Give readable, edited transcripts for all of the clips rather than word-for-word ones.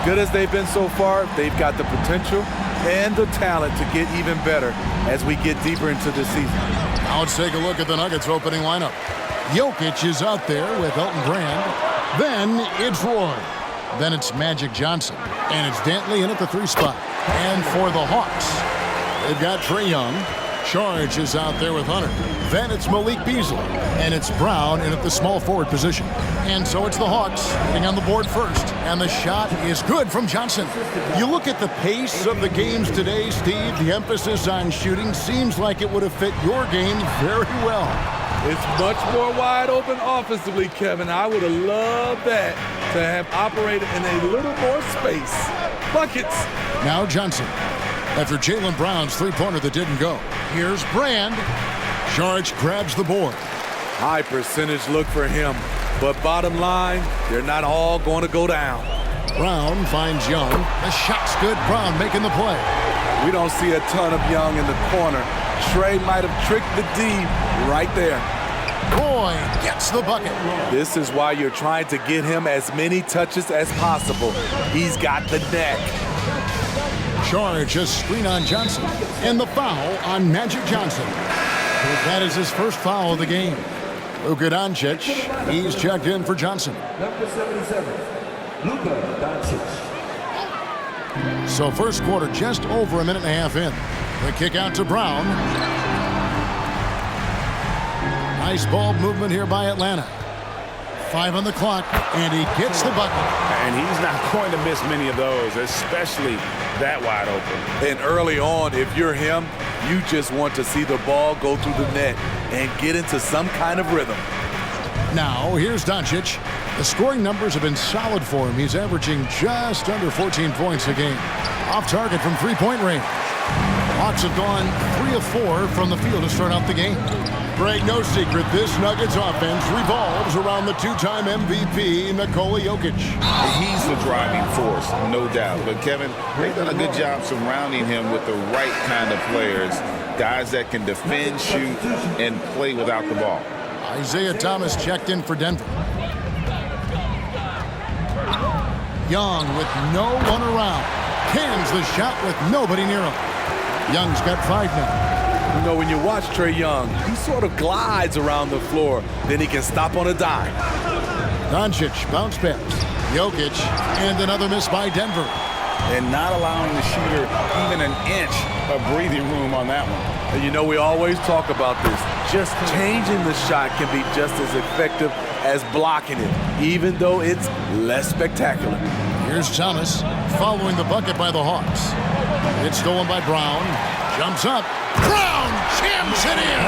good as they've been so far, they've got the potential and the talent to get even better as we get deeper into this season. Now let's take a look at the Nuggets opening lineup. Jokic is out there with Elton Brand. Then it's Roy. Then it's Magic Johnson. And it's Dantley in at the 3 spot. And for the Hawks, they've got Trae Young. Charge is out there with Hunter. Then it's Malik Beasley. And it's Brown in at the small forward position. And so it's the Hawks getting on the board first. And the shot is good from Johnson. You look at the pace of the games today, Steve, the emphasis on shooting seems like it would have fit your game very well. It's much more wide open offensively, Kevin. I would have loved that to have operated in a little more space. Buckets. Now Johnson. After Jaylen Brown's three-pointer that didn't go. Here's Brand. Charge grabs the board. High percentage look for him. But bottom line, they're not all going to go down. Brown finds Young. The shot's good. Brown making the play. We don't see a ton of Young in the corner. Trae might have tricked the D right there. Roy gets the bucket. This is why you're trying to get him as many touches as possible. He's got the neck. Charge a screen on Johnson. And the foul on Magic Johnson. That is his first foul of the game. Luka Doncic, he's checked in for Johnson. Number 77, Luka Doncic. So first quarter just over a minute and a half in. The kick out to Brown. Nice ball movement here by Atlanta. 5 on the clock, and he gets the bucket. And he's not going to miss many of those, especially that wide open. And early on, if you're him, you just want to see the ball go through the net and get into some kind of rhythm. Now, here's Doncic. The scoring numbers have been solid for him. He's averaging just under 14 points a game. Off target from three-point range. Hawks have gone 3 of 4 from the field to start out the game. Greg, no secret, this Nuggets offense revolves around the two-time MVP, Nikola Jokic. He's the driving force, no doubt. But, Kevin, they've done a good job surrounding him with the right kind of players, guys that can defend, shoot, and play without the ball. Isaiah Thomas checked in for Denver. Young with no one around. Cans the shot with nobody near him. Young's got 5 now. You know, when you watch Trae Young, he sort of glides around the floor. Then he can stop on a dime. Doncic, bounce pass. Jokic, and another miss by Denver. And not allowing the shooter even an inch of breathing room on that one. And you know, we always talk about this. Just changing the shot can be just as effective as blocking it, even though it's less spectacular. Here's Thomas, following the bucket by the Hawks. It's stolen by Brown. Jumps up. Brown jams it in.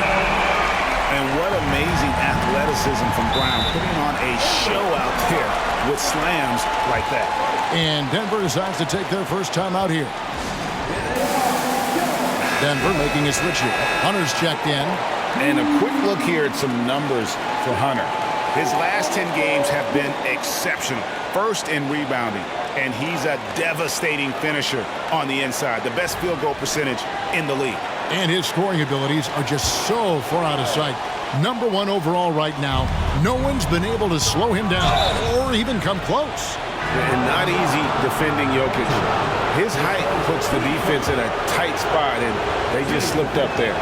And what amazing athleticism from Brown, putting on a show out there with slams like that. And Denver decides to take their first time out here. Denver making a switch here. Hunter's checked in. And a quick look here at some numbers for Hunter. His last 10 games have been exceptional. First in rebounding, and he's a devastating finisher on the inside. The best field goal percentage in the league. And his scoring abilities are just so far out of sight. Number 1 overall right now. No one's been able to slow him down or even come close. And not easy defending Jokic. His height puts the defense in a tight spot, and they just slipped up there.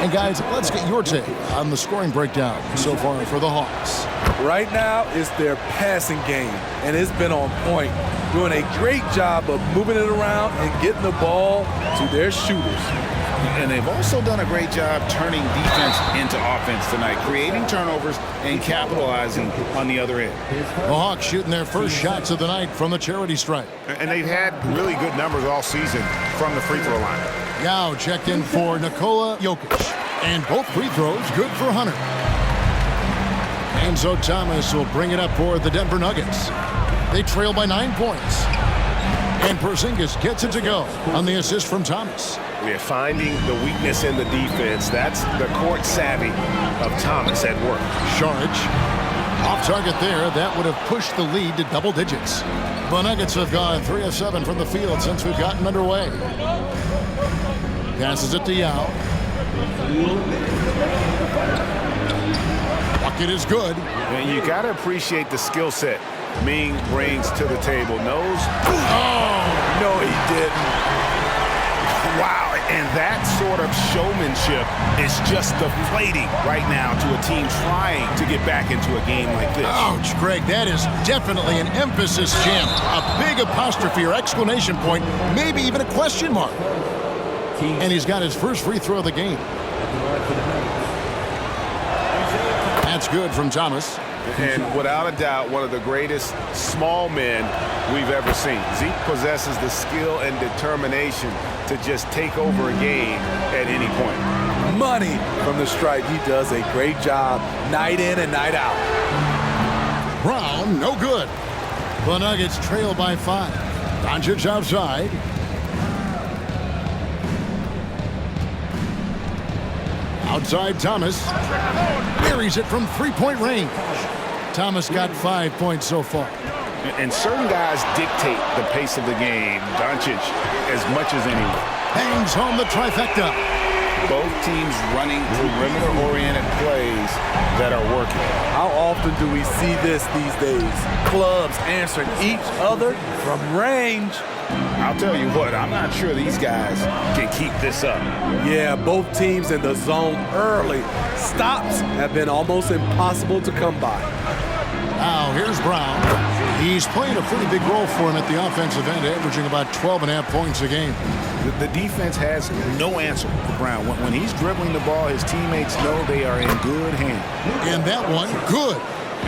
And guys, let's get your take on the scoring breakdown so far for the Hawks. Right now, it's their passing game, and it's been on point, doing a great job of moving it around and getting the ball to their shooters. And they've also done a great job turning defense into offense tonight, creating turnovers and capitalizing on the other end. The Hawks shooting their first shots of the night from the charity stripe. And they've had really good numbers all season from the free throw line. Yao checked in for Nikola Jokic. And both free throws good for Hunter. And so Thomas will bring it up for the Denver Nuggets. They trail by 9 points. And Porzingis gets it to go on the assist from Thomas. We're finding the weakness in the defense. That's the court savvy of Thomas at work. Charge. Off target there. That would have pushed the lead to double digits. The Nuggets have gone 3 of 7 from the field since we've gotten underway. Passes it to Yao. Bucket is good. And you got to appreciate the skill set Ming brings to the table. Knows. Oh, no, he didn't. Wow, and that sort of showmanship is just deflating right now to a team trying to get back into a game like this. Ouch, Greg, that is definitely an emphasis jam. A big apostrophe or exclamation point, maybe even a question mark. And he's got his first free throw of the game. That's good from Thomas. And without a doubt, one of the greatest small men we've ever seen. Zeke possesses the skill and determination to just take over a game at any point. Money from the stripe. He does a great job night in and night out. Brown, no good. The Nuggets trail by 5. Doncic outside. Outside Thomas. Buries it from three-point range. Thomas got 5 points so far. And certain guys dictate the pace of the game. Doncic as much as anyone. Hangs home the trifecta. Both teams running perimeter-oriented plays that are working. How often do we see this these days? Clubs answering each other from range. I'll tell you what, I'm not sure these guys can keep this up. Yeah, both teams in the zone early. Stops have been almost impossible to come by. Now here's Brown. He's playing a pretty big role for him at the offensive end, averaging about 12.5 points a game. The defense has no answer for Brown. When he's dribbling the ball, his teammates know they are in good hands. And that one, good.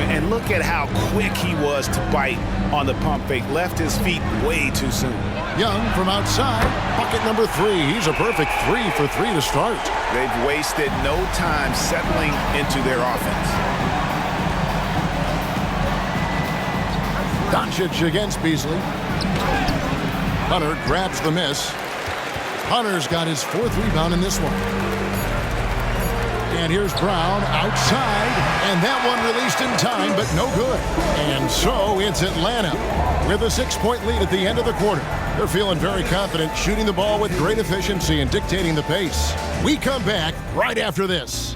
And look at how quick he was to bite on the pump fake. Left his feet way too soon. Young from outside, bucket number 3. He's a perfect 3 for 3 to start. They've wasted no time settling into their offense. Doncic against Beasley. Hunter grabs the miss. Hunter's got his 4th rebound in this one. And here's Brown outside, and that one released in time, but no good. And so it's Atlanta with a 6-point lead at the end of the quarter. They're feeling very confident, shooting the ball with great efficiency and dictating the pace. We come back right after this.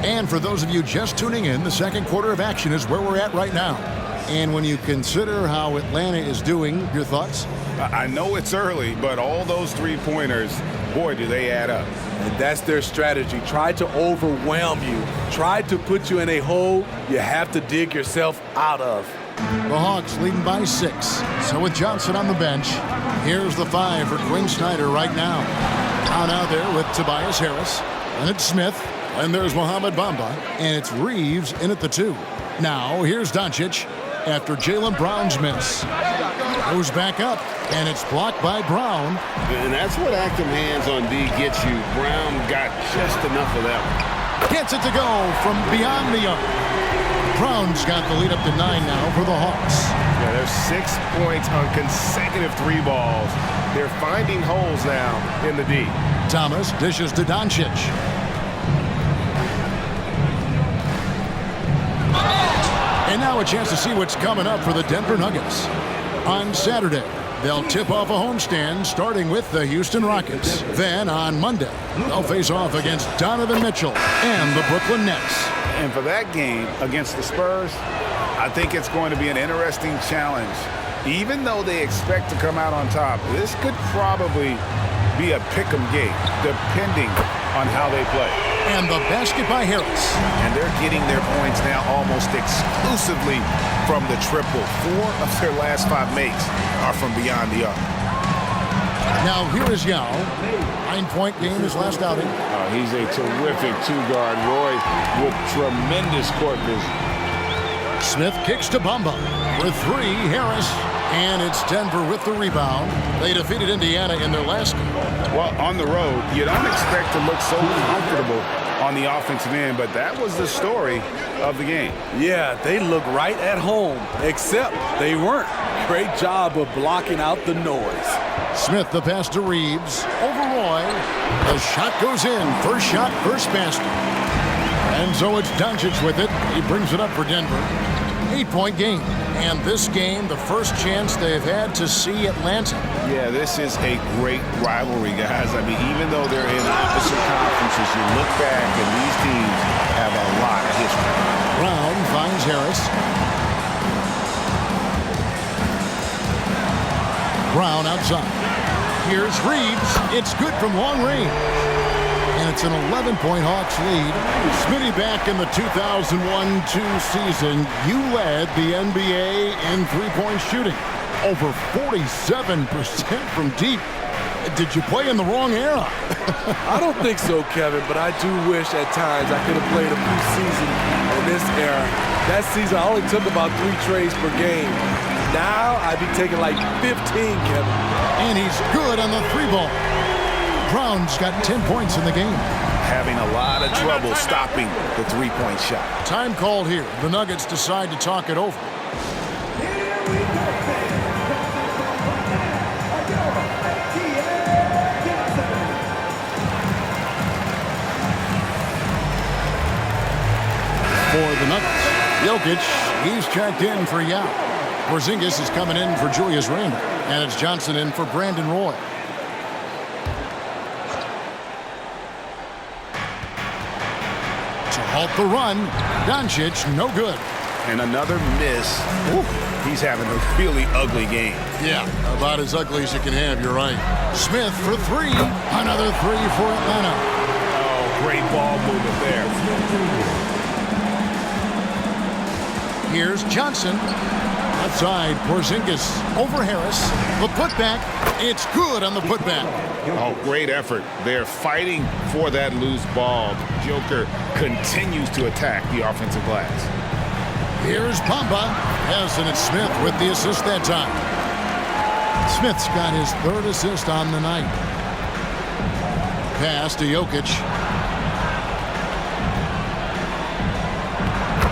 And for those of you just tuning in, the second quarter of action is where we're at right now. And when you consider how Atlanta is doing, your thoughts? I know it's early, but all those three-pointers, boy, do they add up. And that's their strategy. Try to overwhelm you. Try to put you in a hole you have to dig yourself out of. The Hawks leading by 6. So with Johnson on the bench, here's the 5 for Quinn Snyder right now. Down out there with Tobias Harris. And it's Smith. And there's Mohamed Bamba. And it's Reeves in at the 2. Now here's Doncic after Jaylen Brown's miss. Goes back up. And it's blocked by Brown. And that's what active hands on D gets you. Brown got just enough of that one. Gets it to go from beyond the arc. Brown's got the lead up to 9 now for the Hawks. Yeah, there's 6 points on consecutive 3 balls. They're finding holes now in the D. Thomas dishes to Doncic. And now a chance to see what's coming up for the Denver Nuggets. On Saturday, they'll tip off a homestand starting with the Houston Rockets. Then on Monday, they'll face off against Donovan Mitchell and the Brooklyn Nets. And for that game against the Spurs, I think it's going to be an interesting challenge. Even though they expect to come out on top, this could probably be a pick-em game, depending on how they play. And the basket by Harris. And they're getting their points now almost exclusively from the triple. 4 of their last 5 makes are from beyond the arc. Now here is Yao. 9-point game his last outing. He's a terrific 2-guard. Roy with tremendous court vision. Smith kicks to Bamba. For 3, Harris. And it's Denver with the rebound. They defeated Indiana in their last game. Well, on the road, you don't expect to look so comfortable on the offensive end, but that was the story of the game. Yeah, they look right at home, except they weren't. Great job of blocking out the noise. Smith the pass to Reeves. Over Roy. The shot goes in. First shot, first basket. And so it's Doncic with it. He brings it up for Denver. 8-point game. And this game, the first chance they've had to see Atlanta. Yeah, this is a great rivalry, guys. I mean, even though they're in opposite conferences, you look back and these teams have a lot of history. Brown finds Harris. Brown outside. Here's Reeves. It's good from long range. And it's an 11-point Hawks lead. Smitty, back in the 2001-2 season, you led the NBA in three-point shooting. Over 47% from deep. Did you play in the wrong era? I don't think so, Kevin, but I do wish at times I could have played a few seasons in this era. That season, I only took about 3 trades per game. Now, I'd be taking like 15, Kevin. And he's good on the 3-ball. Brown's got 10 points in the game. Having a lot of trouble stopping the three-point shot. Time called here. The Nuggets decide to talk it over. For the Nuggets, Jokic, he's checked in for Yao. Porzingis is coming in for Julius Randle. And it's Johnson in for Brandon Roy. To halt the run, Doncic, no good. And another miss. Woo. He's having a really ugly game. Yeah, about as ugly as you can have, you're right. Smith for 3. Another 3 for Atlanta. Oh, great ball movement there. Here's Johnson. Outside, Porzingis over Harris. The putback. It's good on the putback. Oh, great effort. They're fighting for that loose ball. Joker continues to attack the offensive glass. Here's Bamba. Yes, and it's Smith with the assist that time. Smith's got his 3rd assist on the night. Pass to Jokic.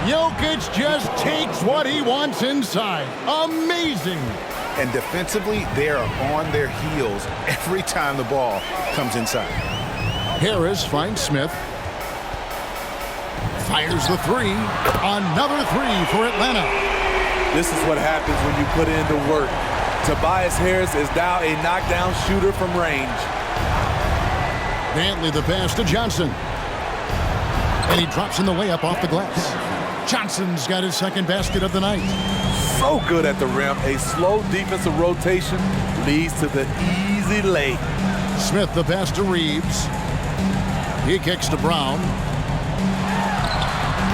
Jokic just takes what he wants inside. Amazing. And defensively, they are on their heels every time the ball comes inside. Harris finds Smith. Fires the 3. Another 3 for Atlanta. This is what happens when you put in the work. Tobias Harris is now a knockdown shooter from range. Bentley the pass to Johnson. And he drops in the layup off the glass. Johnson's got his 2nd basket of the night. So good at the rim. A slow defensive rotation leads to the easy lay. Smith the pass to Reeves. He kicks to Brown.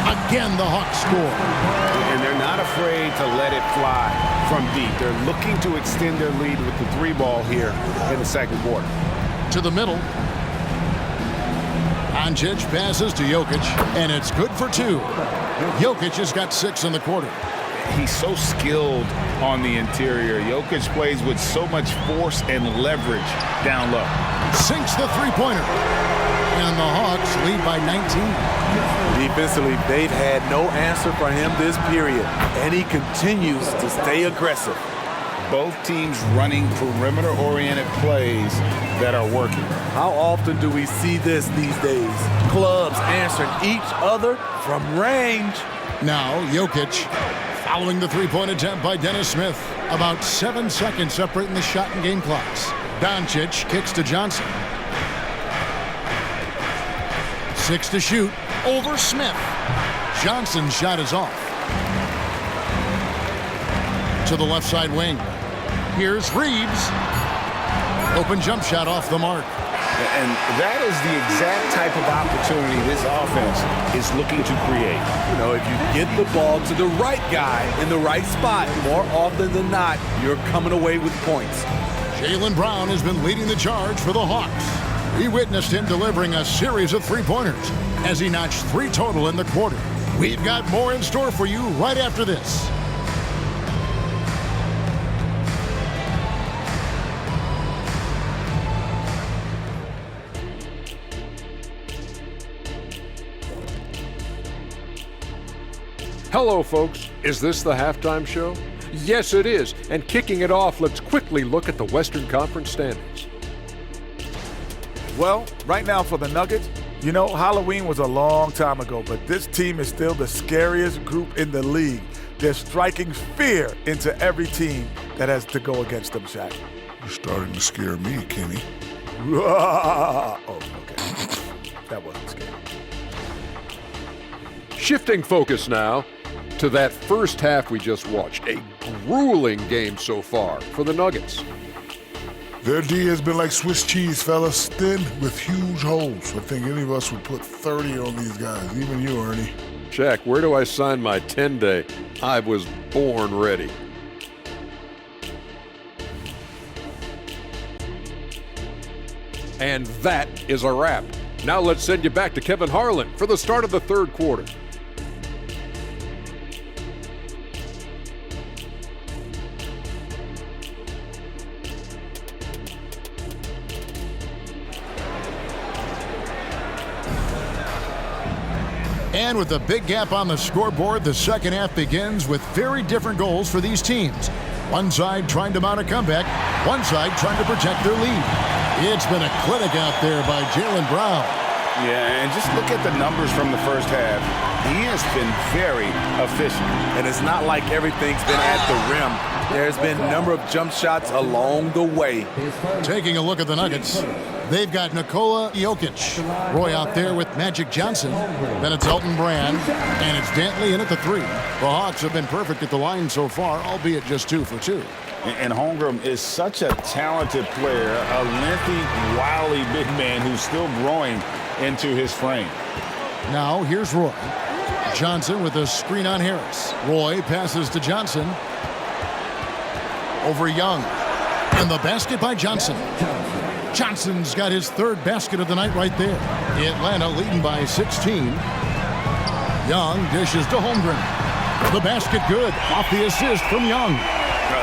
Again, the Hawks score. And they're not afraid to let it fly from deep. They're looking to extend their lead with the 3-ball here in the 2nd quarter. To the middle. Doncic passes to Jokic, and it's good for 2. Jokic has got 6 in the quarter. He's so skilled on the interior. Jokic plays with so much force and leverage down low. Sinks the 3-pointer. And the Hawks lead by 19. Defensively, they've had no answer for him this period, and he continues to stay aggressive. Both teams running perimeter-oriented plays that are working. How often do we see this these days? Clubs answering each other from range. Now, Jokic following the 3-point attempt by Dennis Smith. About 7 seconds separating the shot and game clocks. Doncic kicks to Johnson. 6 to shoot. Over Smith. Johnson's shot is off. To the left side wing. Here's Reeves. Open jump shot off the mark. And that is the exact type of opportunity this offense is looking to create. You know, if you get the ball to the right guy in the right spot, more often than not, you're coming away with points. Jaylen Brown has been leading the charge for the Hawks. We witnessed him delivering a series of 3-pointers as he notched 3 total in the quarter. We've got more in store for you right after this. Hello, folks. Is this the halftime show? Yes, it is. And kicking it off, let's quickly look at the Western Conference standings. Well, right now for the Nuggets, you know, Halloween was a long time ago, but this team is still the scariest group in the league. They're striking fear into every team that has to go against them, Shaq. You're starting to scare me, Kenny. Oh, okay. That wasn't scary. Shifting focus now to that first half we just watched. A grueling game so far for the Nuggets. Their D has been like Swiss cheese, fellas. Thin with huge holes. I think any of us would put 30 on these guys, even you, Ernie. Shaq, where do I sign my 10-day? I was born ready. And that is a wrap. Now let's send you back to Kevin Harlan for the start of the third quarter. And with a big gap on the scoreboard, the second half begins with very different goals for these teams. One side trying to mount a comeback, one side trying to protect their lead. It's been a clinic out there by Jaylen Brown. Yeah, and just look at the numbers from the first half. He has been very efficient. And it's not like everything's been at the rim. There's been a number of jump shots along the way. Taking a look at the Nuggets, they've got Nikola Jokic. Roy out there with Magic Johnson. Then it's Elton Brand, and it's Dantley in at the 3. The Hawks have been perfect at the line so far, albeit just 2 for 2. And Holmgren is such a talented player, a lengthy, wily big man who's still growing into his frame. Now here's Roy. Johnson with a screen on Harris. Roy passes to Johnson. Over Young. And the basket by Johnson. Johnson's got his third basket of the night right there. Atlanta leading by 16. Young dishes to Holmgren. The basket good. Off the assist from Young.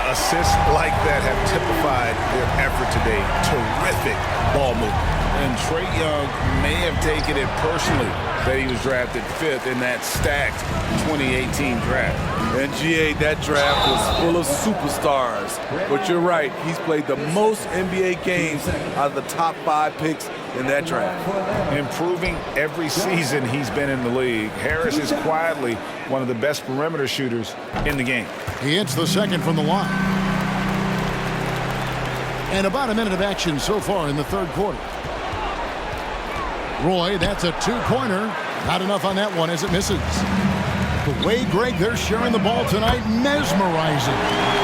Assists like that have typified their effort today. Terrific ball movement. And Trae Young may have taken it personally that he was drafted 5th in that stacked 2018 draft. And GA, that draft was full of superstars. But you're right, he's played the most NBA games out of the top 5 picks in that draft. Improving every season he's been in the league. Harris is quietly one of the best perimeter shooters in the game. He hits the second from the line. And about a minute of action so far in the third quarter. Roy, that's a 2-pointer. Not enough on that one as it misses. The way, Greg, they're sharing the ball tonight, mesmerizing.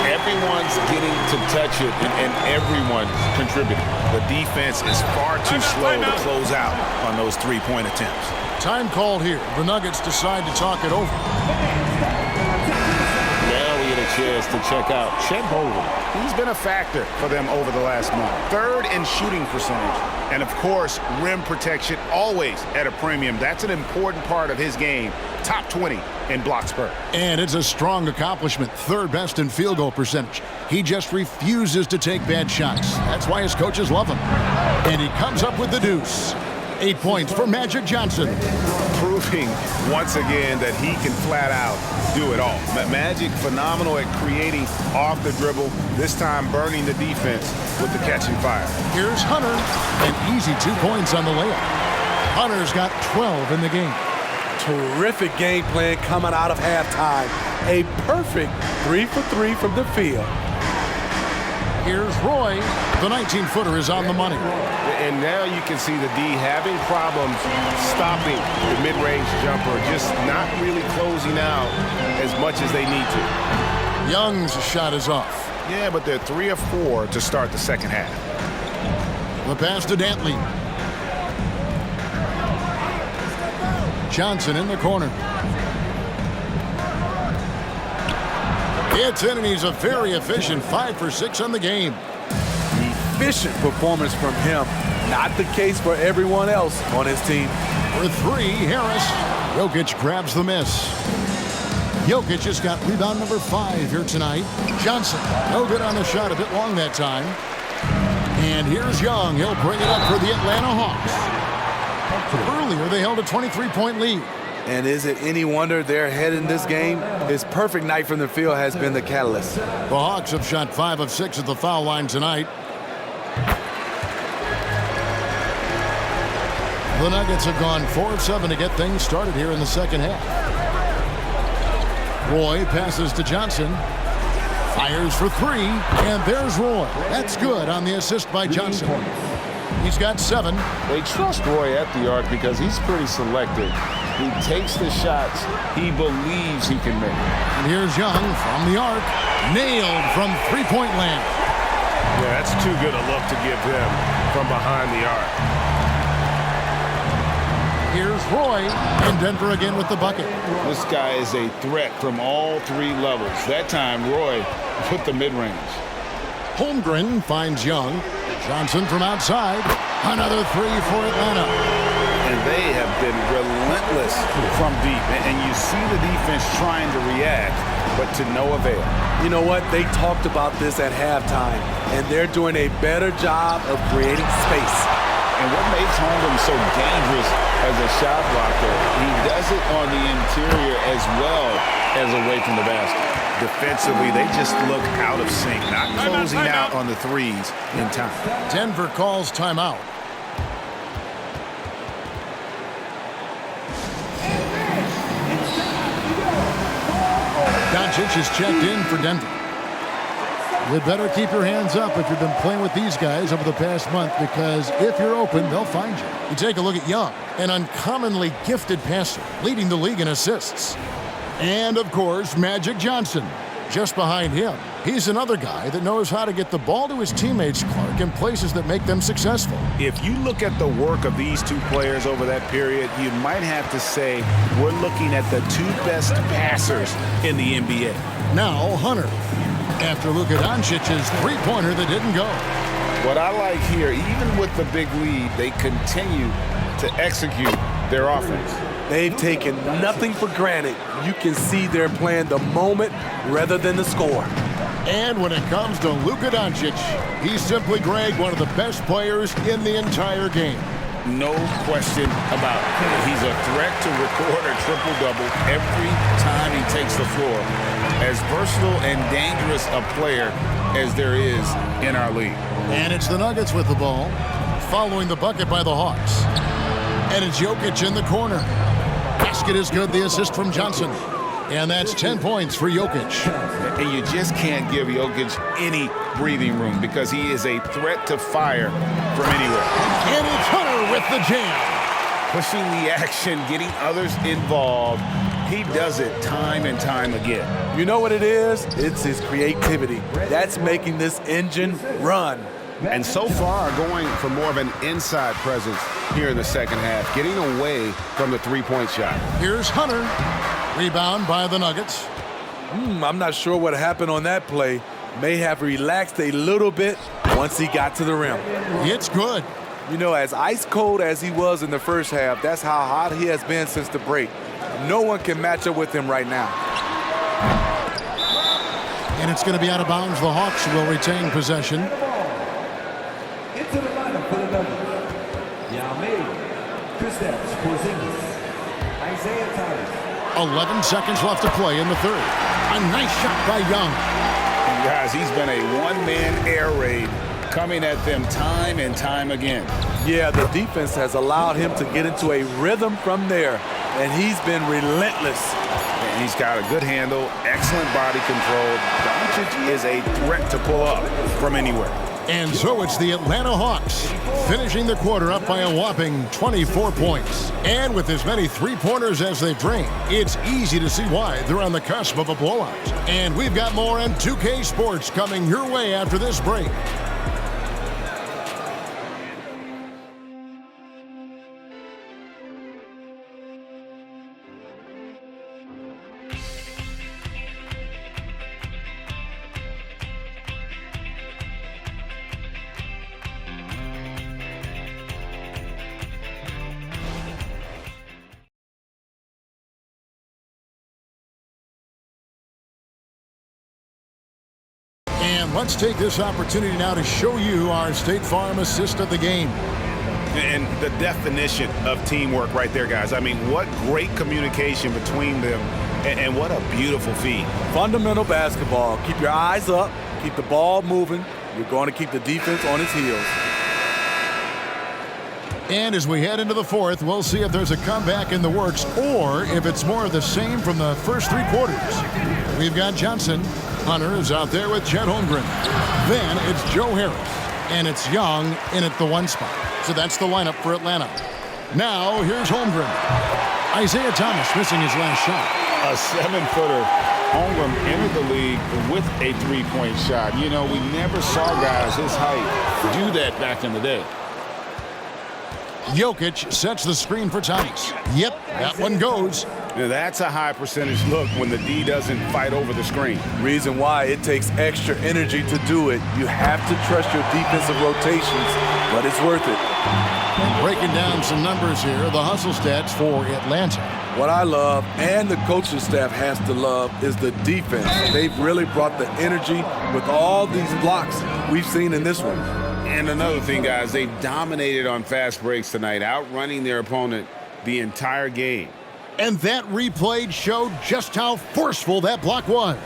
Everyone's getting to touch it, and everyone's contributing. The defense is far too slow to close out on those 3-point attempts. Time called here. The Nuggets decide to talk it over. Now we get a chance to check out Chet Holmgren. He's been a factor for them over the last month. 3rd in shooting percentage. And, of course, rim protection always at a premium. That's an important part of his game. Top 20 in blocks per. And it's a strong accomplishment. 3rd best in field goal percentage. He just refuses to take bad shots. That's why his coaches love him. And he comes up with the deuce. 8 points for Magic Johnson. Proving once again that he can flat out do it all. Magic phenomenal at creating off the dribble, this time burning the defense with the catching fire. Here's Hunter. An easy 2 points on the layup. Hunter's got 12 in the game. Terrific game plan coming out of halftime. A perfect 3 for 3 from the field. Here's Roy. The 19-footer is on the money. And now you can see the D having problems stopping the mid-range jumper, just not really closing out as much as they need to. Young's shot is off. Yeah, but they're 3 of 4 to start the second half. The pass to Dantley. Johnson in the corner. It's in, and he's a very efficient 5 for 6 on the game. Efficient performance from him. Not the case for everyone else on his team. For 3, Harris. Jokic grabs the miss. Jokic has got rebound number 5 here tonight. Johnson, no good on the shot, a bit long that time. And here's Young. He'll bring it up for the Atlanta Hawks. Earlier, they held a 23-point lead. And is it any wonder they're ahead in this game? His perfect night from the field has been the catalyst. The Hawks have shot 5 of 6 at the foul line tonight. The Nuggets have gone 4 of 7 to get things started here in the second half. Roy passes to Johnson. Fires for 3, and there's Roy. That's good on the assist by Johnson. He's got 7. They trust Roy at the arc because he's pretty selective. He takes the shots he believes he can make. And here's Young from the arc. Nailed from three-point land. Yeah, that's too good a look to give him from behind the arc. Here's Roy, and Denver again with the bucket. This guy is a threat from all 3 levels. That time, Roy put the mid-range. Holmgren finds Young. Johnson from outside. Another 3 for Atlanta. And they have been relentless from deep. And you see the defense trying to react, but to no avail. You know what? They talked about this at halftime, and they're doing a better job of creating space. And what makes Holmgren so dangerous as a shot blocker, he does it on the interior as well as away from the basket. Defensively, they just look out of sync, not closing out on the threes in time. Denver calls timeout. Doncic is checked in for Denver. You better keep your hands up if you've been playing with these guys over the past month, because if you're open, they'll find you. You take a look at Young, an uncommonly gifted passer, leading the league in assists. And, of course, Magic Johnson. Just behind him, he's another guy that knows how to get the ball to his teammates, Clark, in places that make them successful. If you look at the work of these 2 players over that period, you might have to say we're looking at the 2 best passers in the NBA. Now, Hunter. After Luka Doncic's three-pointer that didn't go. What I like here, even with the big lead, they continue to execute their offense. They've taken nothing for granted. You can see they're playing the moment rather than the score. And when it comes to Luka Doncic, he's simply, Greg, one of the best players in the entire game. No question about it. He's a threat to record a triple-double every time he takes the floor. As versatile and dangerous a player as there is in our league. And it's the Nuggets with the ball, following the bucket by the Hawks. And it's Jokic in the corner. Basket is good, the assist from Johnson. And that's 10 points for Jokic. And you just can't give Jokic any breathing room because he is a threat to fire from anywhere. And it's Hunter with the jam. Pushing the action, getting others involved. He does it time and time again. You know what it is? It's his creativity. That's making this engine run. And so far, going for more of an inside presence here in the second half, getting away from the 3-point shot. Here's Hunter. Rebound by the Nuggets. I'm not sure what happened on that play. May have relaxed a little bit once he got to the rim. It's good. You know, as ice cold as he was in the first half, that's how hot he has been since the break. No one can match up with him right now. And it's going to be out of bounds. The Hawks will retain possession. Into the lineup for the Nuggets. Yao Ming, Kristaps Porzingis, Isaiah Thomas. 11 seconds left to play in the third. A nice shot by Young. And guys, he's been a one-man air raid coming at them time and time again. Yeah, the defense has allowed him to get into a rhythm from there, and he's been relentless. And he's got a good handle, excellent body control. Doncic is a threat to pull up from anywhere. And so it's the Atlanta Hawks finishing the quarter up by a whopping 24 points. And with as many three-pointers as they've drained, it's easy to see why they're on the cusp of a blowout. And we've got more on 2K Sports coming your way after this break. And let's take this opportunity now to show you our State Farm assist of the game. And the definition of teamwork right there, guys. I mean, what great communication between them, and what a beautiful feed. Fundamental basketball. Keep your eyes up. Keep the ball moving. You're going to keep the defense on its heels. And as we head into the fourth, we'll see if there's a comeback in the works or if it's more of the same from the first 3 quarters. We've got Johnson. Hunter is out there with Chet Holmgren. Then it's Joe Harris. And it's Young in at the 1 spot. So that's the lineup for Atlanta. Now, here's Holmgren. Isaiah Thomas missing his last shot. A 7-footer. Holmgren entered the league with a 3-point shot. You know, we never saw guys his height do that back in the day. Jokic sets the screen for Thomas. Yep, that one goes. Now that's a high percentage look when the D doesn't fight over the screen. Reason why it takes extra energy to do it. You have to trust your defensive rotations, but it's worth it. And breaking down some numbers here, the hustle stats for Atlanta. What I love, and the coaching staff has to love, is the defense. They've really brought the energy with all these blocks we've seen in this one. And another thing, guys, they've dominated on fast breaks tonight, outrunning their opponent the entire game. And that replay showed just how forceful that block was.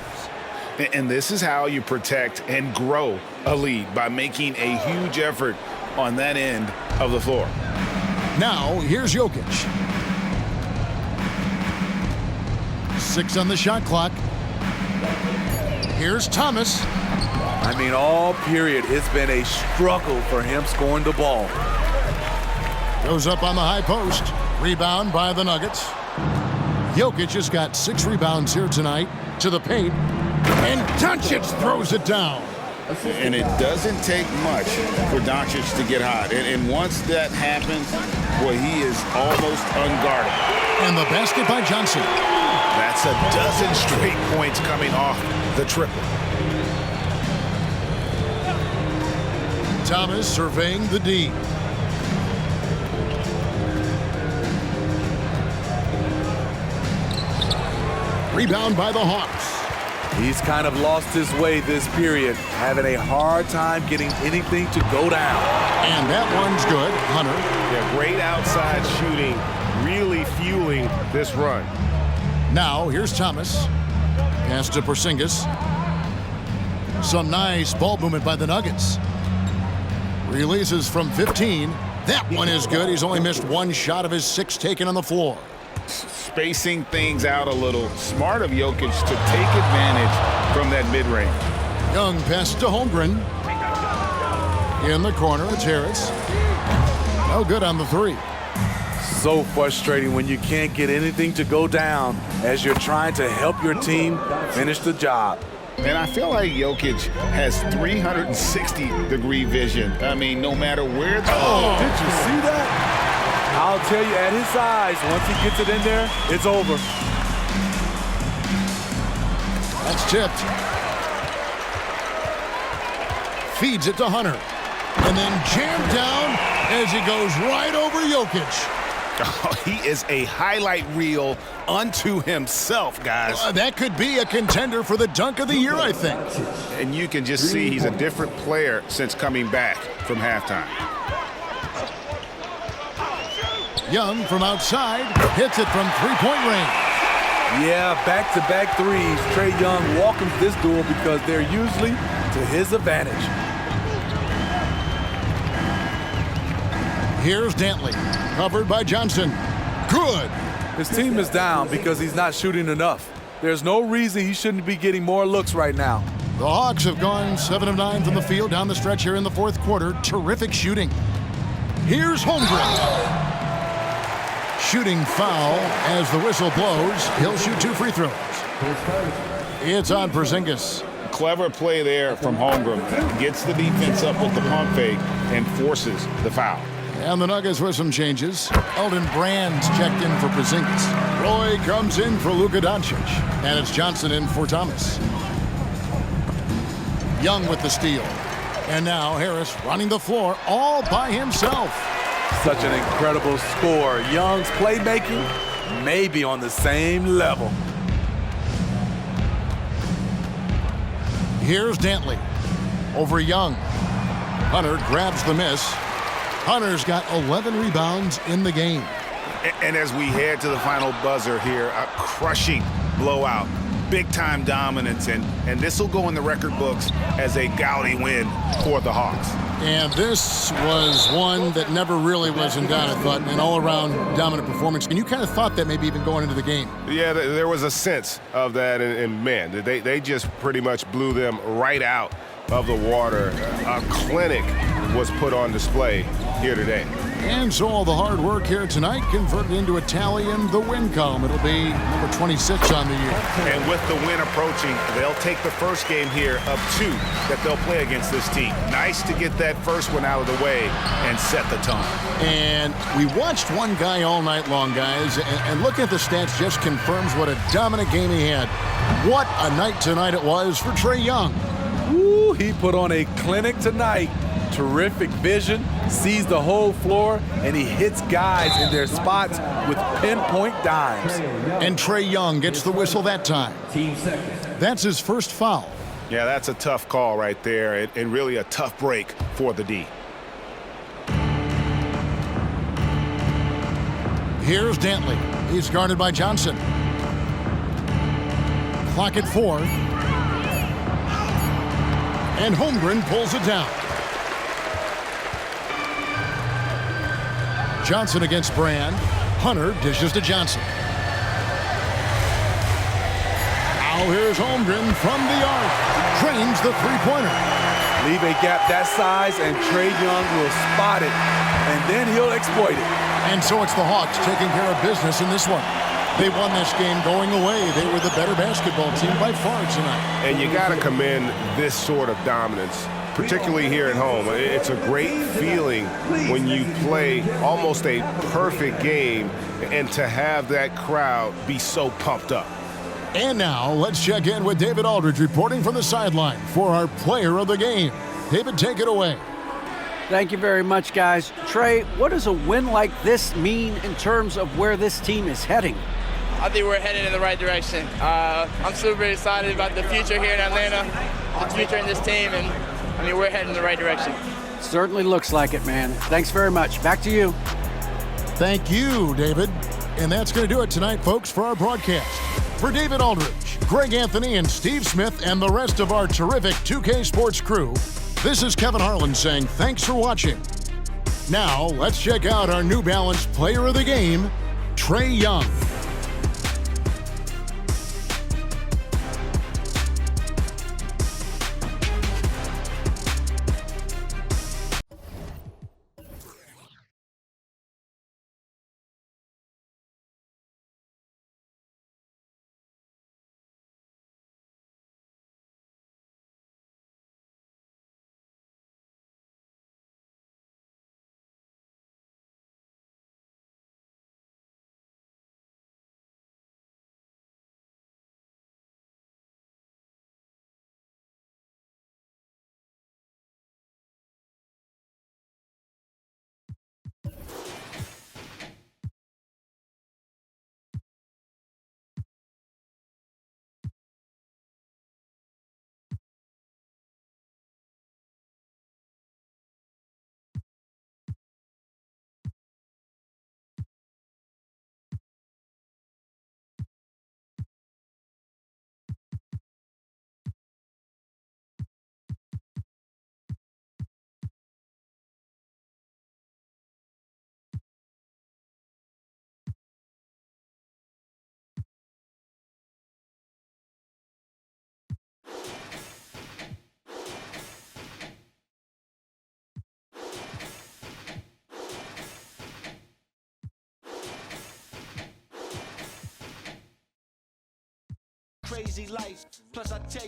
And this is how you protect and grow a lead, by making a huge effort on that end of the floor. Now, here's Jokic. 6 on the shot clock. Here's Thomas. I mean, all period, it's been a struggle for him scoring the ball. Goes up on the high post. Rebound by the Nuggets. Jokic has got 6 rebounds here tonight to the paint. And Doncic throws it down. And it doesn't take much for Doncic to get hot. And once that happens, boy, he is almost unguarded. And the basket by Johnson. That's a dozen straight points coming off the triple. Thomas surveying the D. Rebound by the Hawks. He's kind of lost his way this period, having a hard time getting anything to go down. And that one's good, Hunter. Yeah, great outside shooting, really fueling this run. Now, here's Thomas. Pass to Porzingis. Some nice ball movement by the Nuggets. Releases from 15. That one is good. He's only missed 1 shot of his 6 taken on the floor. Spacing things out a little. Smart of Jokic to take advantage from that mid-range. Young pass to Holmgren. In the corner, it's Harris. No good on the 3. So frustrating when you can't get anything to go down as you're trying to help your team finish the job. And I feel like Jokic has 360-degree vision. I mean, no matter where the... Oh, did you see that? I'll tell you, at his size, once he gets it in there, it's over. That's tipped. Feeds it to Hunter. And then jammed down as he goes right over Jokic. Oh, he is a highlight reel unto himself, guys. That could be a contender for the dunk of the year, I think. And you can just see he's a different player since coming back from halftime. Young from outside hits it from 3-point range. Yeah, back-to-back threes. Trae Young welcomes this duel because they're usually to his advantage. Here's Dantley, covered by Johnson. Good. His team is down because he's not shooting enough. There's no reason he shouldn't be getting more looks right now. The Hawks have gone 7 of 9 from the field down the stretch here in the 4th quarter. Terrific shooting. Here's Holmgren. Shooting foul as the whistle blows. He'll shoot 2 free throws. It's on Porzingis. Clever play there from Holmgren. Gets the defense up with the pump fake and forces the foul. And the Nuggets with some changes. Elton Brand checked in for Porzingis. Roy comes in for Luka Doncic. And it's Johnson in for Thomas. Young with the steal. And now Harris running the floor all by himself. Such an incredible score. Young's playmaking may be on the same level. Here's Dantley over Young. Hunter grabs the miss. Hunter's got 11 rebounds in the game. And as we head to the final buzzer here, a crushing blowout, big-time dominance, and this will go in the record books as a gaudy win for the Hawks. And this was one that never really was in doubt, I thought, an all-around dominant performance. And you kind of thought that maybe even going into the game. Yeah, there was a sense of that, and man, they just pretty much blew them right out of the water. A clinic was put on display here today. And so all the hard work here tonight converted into a tally in the win column. It'll be number 26 on the year. And with the win approaching, they'll take the first game here of 2 that they'll play against this team. Nice to get that first one out of the way and set the tone. And we watched one guy all night long, guys, and looking at the stats just confirms what a dominant game he had. What a night tonight it was for Trae Young. Ooh, he put on a clinic tonight. Terrific vision, sees the whole floor, and he hits guys in their spots with pinpoint dimes. And Trae Young gets the whistle that time. Team second. That's his first foul. Yeah, that's a tough call right there, and really a tough break for the D. Here's Dantley. He's guarded by Johnson. Clock at 4. And Holmgren pulls it down. Johnson against Brand. Hunter dishes to Johnson. Now here's Holmgren from the arc. Drains the three-pointer. Leave a gap that size, and Trae Young will spot it, and then he'll exploit it. And so it's the Hawks taking care of business in this one. They won this game going away. They were the better basketball team by far tonight. And you got to commend this sort of dominance, particularly here at home. It's a great feeling when you play almost a perfect game and to have that crowd be so pumped up. And now let's check in with David Aldridge reporting from the sideline for our player of the game. David, take it away. Thank you very much, guys. Trae, what does a win like this mean in terms of where this team is heading? I think we're headed in the right direction. I'm super excited about the future here in Atlanta, the future in this team, and I mean, we're heading in the right direction. Certainly looks like it, man. Thanks very much. Back to you. Thank you, David. And that's going to do it tonight, folks, for our broadcast. For David Aldridge, Greg Anthony, and Steve Smith, and the rest of our terrific 2K Sports crew, this is Kevin Harlan saying thanks for watching. Now, let's check out our New Balance player of the game, Trae Young. Crazy life, plus I tell you